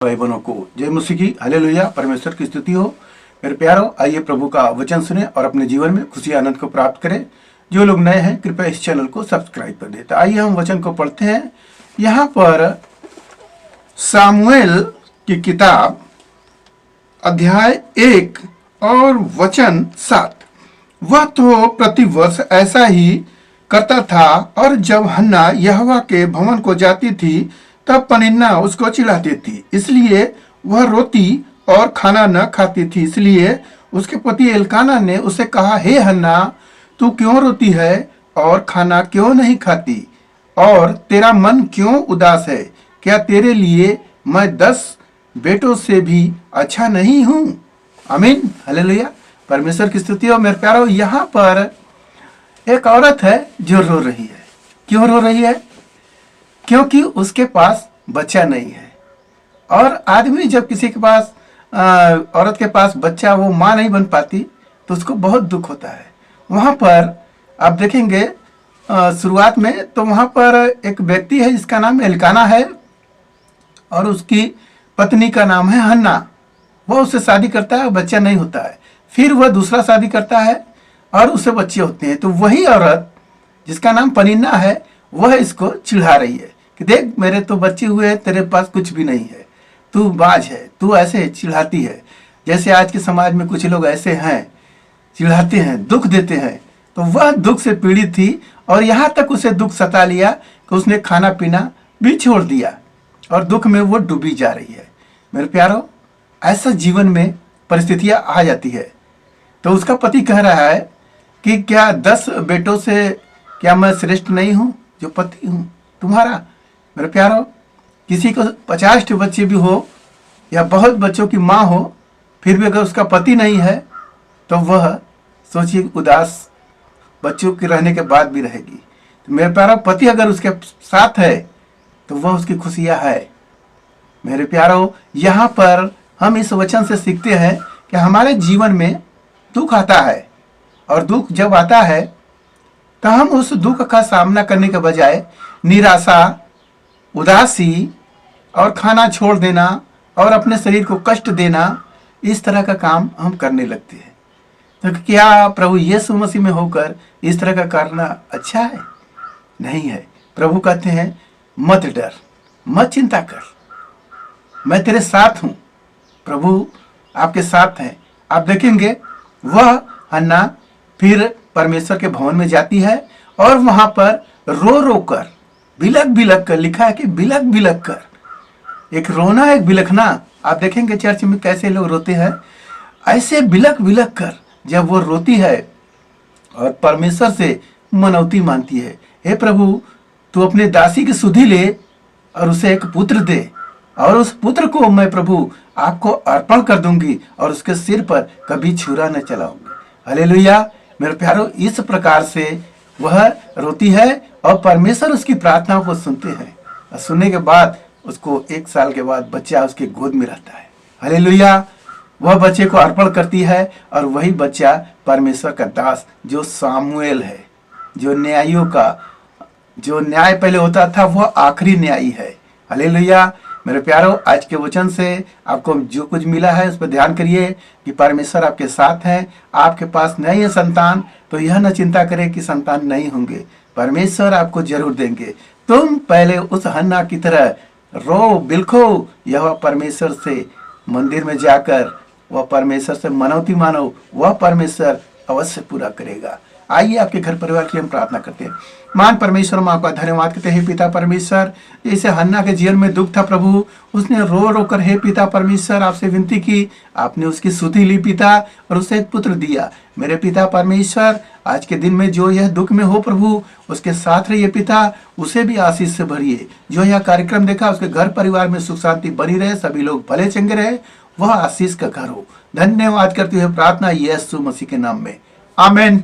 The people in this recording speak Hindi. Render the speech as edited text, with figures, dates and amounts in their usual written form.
भाई बहनों को जय मसीह की हालेलुया। परमेश्वर की स्तुति हो। मेरे प्यारो, आइए प्रभु का वचन सुने और अपने जीवन में खुशी आनंद को प्राप्त करें। जो लोग नए हैं कृपया इस चैनल को सब्सक्राइब कर दें। तो आइए हम वचन को पढ़ते हैं। यहाँ पर सामुएल की किताब अध्याय 1 और वचन 7। वह तो प्रतिवर्ष ऐसा ही करता था, और जब हन्ना यहोवा के भवन को जाती थी तब पनिन्ना उसको चिढ़ाती थी, इसलिए वह रोती और खाना न खाती थी। इसलिए उसके पति एल्काना ने उसे कहा, हे हन्ना, तू क्यों रोती है और खाना क्यों नहीं खाती, और तेरा मन क्यों उदास है? क्या तेरे लिए मैं 10 बेटों से भी अच्छा नहीं हूं? आमीन, हालेलुया। परमेश्वर की स्तुति हो। मेरे प्यारो, यहाँ पर एक औरत है जो रो रही है। क्यों रो रही है? क्योंकि उसके पास बच्चा नहीं है। और आदमी जब किसी के पास औरत के पास बच्चा, वो माँ नहीं बन पाती, तो उसको बहुत दुख होता है। वहाँ पर आप देखेंगे शुरुआत में, तो वहाँ पर एक व्यक्ति है जिसका नाम एल्काना है और उसकी पत्नी का नाम है हन्ना। वह उससे शादी करता है, बच्चा नहीं होता है। फिर वह दूसरा शादी करता है और उससे बच्चे होते हैं। तो वही औरत जिसका नाम पनिन्ना है, वह इसको चिढ़ा रही है कि देख, मेरे तो बच्चे हुए हैं, तेरे पास कुछ भी नहीं है, तू बाज है, तू ऐसे चिढ़ाती है। जैसे आज के समाज में कुछ लोग ऐसे हैं, चिढ़ाते हैं, दुख देते हैं। तो वह दुख से पीड़ित थी और यहाँ तक उसे दुख सता लिया कि उसने खाना पीना भी छोड़ दिया और दुख में वो डूबी जा रही है। मेरे प्यारो, ऐसा जीवन में परिस्थितियाँ आ जाती है। तो उसका पति कह रहा है कि क्या 10 बेटों से क्या मैं श्रेष्ठ नहीं हूँ जो पति हूँ तुम्हारा? मेरे प्यारो, किसी को 50 बच्चे भी हो या बहुत बच्चों की माँ हो, फिर भी अगर उसका पति नहीं है तो वह सोचिए उदास बच्चों के रहने के बाद भी रहेगी। तो मेरे प्यारो, पति अगर उसके साथ है तो वह उसकी खुशियाँ है। मेरे प्यारो, यहाँ पर हम इस वचन से सीखते हैं कि हमारे जीवन में दुख आता है, और दुख जब आता है तो हम उस दुख का सामना करने के बजाय निराशा, उदासी और खाना छोड़ देना और अपने शरीर को कष्ट देना, इस तरह का काम हम करने लगते हैं। तो क्या प्रभु यीशु मसीह में होकर इस तरह का करना अच्छा है? नहीं है। प्रभु कहते हैं, मत डर, मत चिंता कर, मैं तेरे साथ हूँ। प्रभु आपके साथ हैं। आप देखेंगे वह हन्ना फिर परमेश्वर के भवन में जाती है और वहां पर रो रो कर, बिलक बिलक कर, लिखा है कि बिलक बिलक कर, एक रोना एक बिलखना। आप देखेंगे चर्च में कैसे लोग रोते हैं, ऐसे बिलक बिलक कर जब वो रोती है और परमेश्वर से मनौती मानती है, हे प्रभु, तू अपने दासी की सुधि ले और उसे एक पुत्र दे, और उस पुत्र को मैं प्रभु आपको अर्पण कर दूंगी और उसके सिर पर कभी छुरा न चलाऊंगी। हालेलुया। मेरे प्यारो, इस प्रकार से वह रोती है और परमेश्वर उसकी प्रार्थनाओं को सुनते हैं, और सुनने के बाद उसको 1 साल के बाद बच्चा उसके गोद में रहता है। हालेलुया। वह बच्चे को अर्पण करती है और वही बच्चा परमेश्वर का दास जो सामुएल है, जो न्यायियों का जो न्याय पहले होता था, वह आखिरी न्यायी है। हालेलुया। मेरे प्यारो, आज के वचन से आपको जो कुछ मिला है उस पर ध्यान करिए कि परमेश्वर आपके साथ हैं। आपके पास नहीं है संतान, तो यह न चिंता करें कि संतान नहीं होंगे, परमेश्वर आपको जरूर देंगे। तुम पहले उस हन्ना की तरह रो बिलखो, यह परमेश्वर से मंदिर में जाकर वह परमेश्वर से मनौती मानो, वह परमेश्वर अवश्य पूरा करेगा। आइए आपके घर परिवार के लिए हम प्रार्थना करते हैं। मान परमेश्वर, माँ का धन्यवाद करते हैं पिता परमेश्वर। जैसे हन्ना के जीवन में दुख था प्रभु, उसने रो रो कर हे पिता परमेश्वर आपसे विनती की, आपने उसकी सुधि ली पिता और उसे एक पुत्र दिया। मेरे पिता परमेश्वर, आज के दिन में जो यह दुख में हो प्रभु, उसके साथ रहिए पिता, उसे भी आशीष से भरिए। जो यह कार्यक्रम देखा उसके घर परिवार में सुख शांति बनी रहे, सभी लोग भले चंगे रहे, वह आशीष का घर हो। धन्यवाद करते हुए प्रार्थना यीशु मसीह के नाम में, आमीन।